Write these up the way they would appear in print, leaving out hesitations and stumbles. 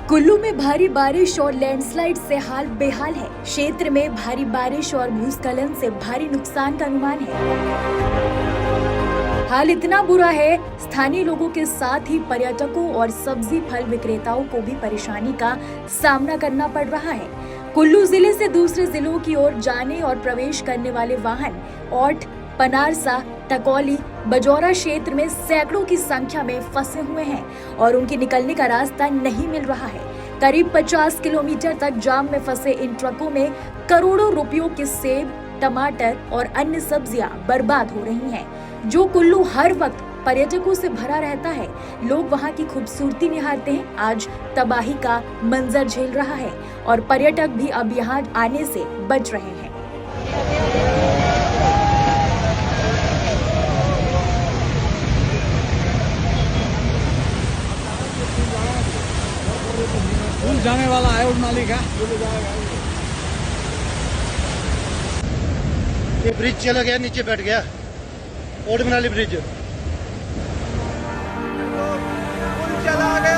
कुल्लू में भारी बारिश और लैंडस्लाइड से हाल बेहाल है। क्षेत्र में भारी बारिश और भूस्खलन से भारी नुकसान का अनुमान है। हाल इतना बुरा है, स्थानीय लोगों के साथ ही पर्यटकों और सब्जी फल विक्रेताओं को भी परेशानी का सामना करना पड़ रहा है। कुल्लू जिले से दूसरे जिलों की ओर जाने और प्रवेश करने वाले वाहन औट, पनारसा, टकौली, बजौरा क्षेत्र में सैकड़ों की संख्या में फंसे हुए हैं और उनके निकलने का रास्ता नहीं मिल रहा है। करीब 50 किलोमीटर तक जाम में फंसे इन ट्रकों में करोड़ों रुपयों के सेब, टमाटर और अन्य सब्जियां बर्बाद हो रही हैं, जो कुल्लू हर वक्त पर्यटकों से भरा रहता है। लोग वहां की खूबसूरती निहारते हैं, आज तबाही का मंजर झेल रहा है और पर्यटक भी अब यहां आने से बच रहे हैं। जाने वाला है उस मालिक है। ये ब्रिज चला गया, नीचे बैठ गया, ओड मनाली ब्रिज चला गया।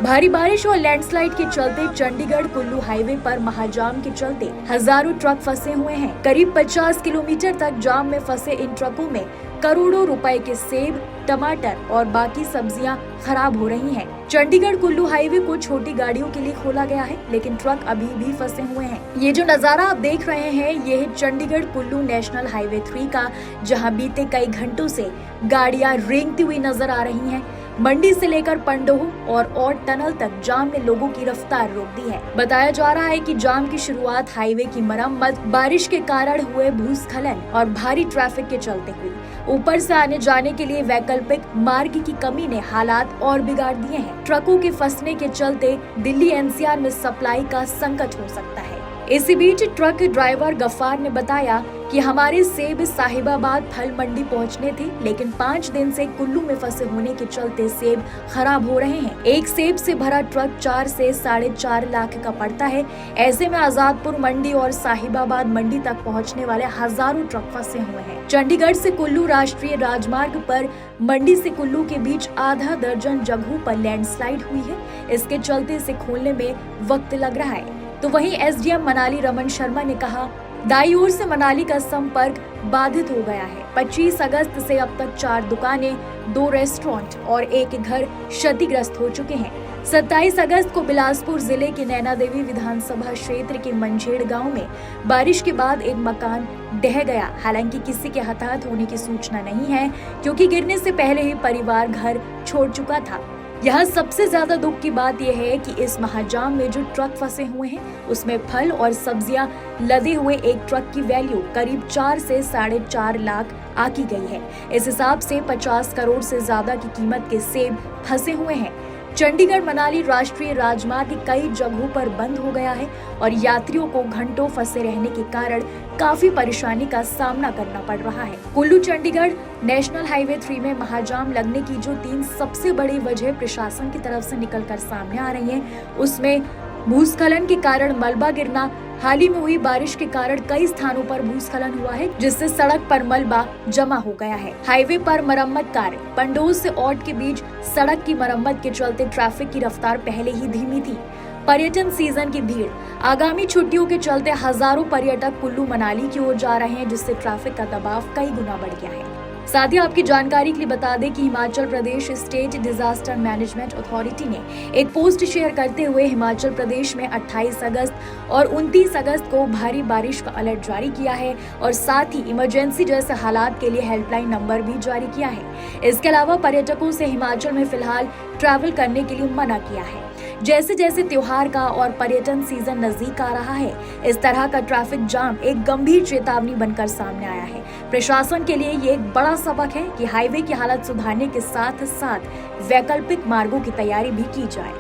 भारी बारिश और लैंडस्लाइड के चलते चंडीगढ़ कुल्लू हाईवे पर महाजाम के चलते हजारों ट्रक फंसे हुए हैं। करीब 50 किलोमीटर तक जाम में फंसे इन ट्रकों में करोड़ों रुपए के सेब, टमाटर और बाकी सब्जियां खराब हो रही हैं। चंडीगढ़ कुल्लू हाईवे को छोटी गाड़ियों के लिए खोला गया है, लेकिन ट्रक अभी भी फंसे हुए हैं। ये जो नजारा आप देख रहे हैं, ये है चंडीगढ़ कुल्लू नेशनल हाईवे 3 का, जहां बीते कई घंटों से गाड़ियां रेंगती हुई नजर आ रही हैं। मंडी से लेकर पंडोह और औट टनल तक जाम ने लोगों की रफ्तार रोक दी है। बताया जा रहा है कि जाम की शुरुआत हाईवे की मरम्मत, बारिश के कारण हुए भूस्खलन और भारी ट्रैफिक के चलते हुई। ऊपर से आने जाने के लिए वैकल्पिक मार्ग की कमी ने हालात और बिगाड़ दिए हैं। ट्रकों के फंसने के चलते दिल्ली एनसीआर में सप्लाई का संकट हो सकता है। इसी बीच ट्रक ड्राइवर गफ्फार ने बताया कि हमारे सेब साहिबाबाद फल मंडी पहुंचने थे, लेकिन 5 दिन से कुल्लू में फंसे होने के चलते सेब खराब हो रहे हैं। एक सेब से भरा ट्रक 4 से 4.5 लाख का पड़ता है। ऐसे में आजादपुर मंडी और साहिबाबाद मंडी तक पहुंचने वाले हजारों ट्रक फंसे हुए हैं। चंडीगढ़ से कुल्लू राष्ट्रीय राजमार्ग पर मंडी से कुल्लू के बीच आधा दर्जन जगहों पर लैंडस्लाइड हुई है। इसके चलते इसे खोलने में वक्त लग रहा है। तो वहीं एसडीएम मनाली रमन शर्मा ने कहा, दाईं ओर से मनाली का संपर्क बाधित हो गया है। 25 अगस्त से अब तक 4 दुकानें, 2 रेस्टोरेंट और एक घर क्षतिग्रस्त हो चुके हैं। 27 अगस्त को बिलासपुर जिले के नैना देवी विधानसभा क्षेत्र के मंझेड़ गांव में बारिश के बाद एक मकान ढह गया। हालांकि किसी के हताहत होने की सूचना नहीं है, क्योंकि गिरने से पहले ही परिवार घर छोड़ चुका था। यहाँ सबसे ज्यादा दुख की बात यह है कि इस महाजाम में जो ट्रक फंसे हुए हैं, उसमें फल और सब्जियां लदे हुए एक ट्रक की वैल्यू करीब 4 से 4.5 लाख आकी गई है। इस हिसाब से 50 करोड़ से ज्यादा की कीमत के सेब फंसे हुए हैं। चंडीगढ़ मनाली राष्ट्रीय राजमार्ग कई जगहों पर बंद हो गया है और यात्रियों को घंटों फंसे रहने के कारण काफी परेशानी का सामना करना पड़ रहा है। कुल्लू चंडीगढ़ नेशनल हाईवे 3 में महाजाम लगने की जो 3 सबसे बड़ी वजह प्रशासन की तरफ से निकलकर सामने आ रही है, उसमें भूस्खलन के कारण मलबा गिरना, हाल ही में हुई बारिश के कारण कई स्थानों पर भूस्खलन हुआ है, जिससे सड़क पर मलबा जमा हो गया है। हाईवे पर मरम्मत कार्य, पंडोह से औट के बीच सड़क की मरम्मत के चलते ट्रैफिक की रफ्तार पहले ही धीमी थी। पर्यटन सीजन की भीड़, आगामी छुट्टियों के चलते हजारों पर्यटक कुल्लू मनाली की ओर जा रहे हैं, जिससे ट्रैफिक का दबाव कई गुना बढ़ गया है। साथ ही आपकी जानकारी के लिए बता दें कि Himachal Pradesh state disaster management authority ने एक पोस्ट शेयर करते हुए हिमाचल प्रदेश में 28 अगस्त और 29 अगस्त को भारी बारिश का अलर्ट जारी किया है और साथ ही इमरजेंसी जैसे हालात के लिए हेल्पलाइन नंबर भी जारी किया है। इसके अलावा पर्यटकों से हिमाचल में फिलहाल ट्रैवल करने के लिए मना किया है। जैसे जैसे त्योहार का और पर्यटन सीजन नजदीक आ रहा है, इस तरह का ट्रैफिक जाम एक गंभीर चेतावनी बनकर सामने आया है। प्रशासन के लिए ये एक बड़ा सबक है कि हाईवे की हालत सुधारने के साथ साथ वैकल्पिक मार्गों की तैयारी भी की जाए।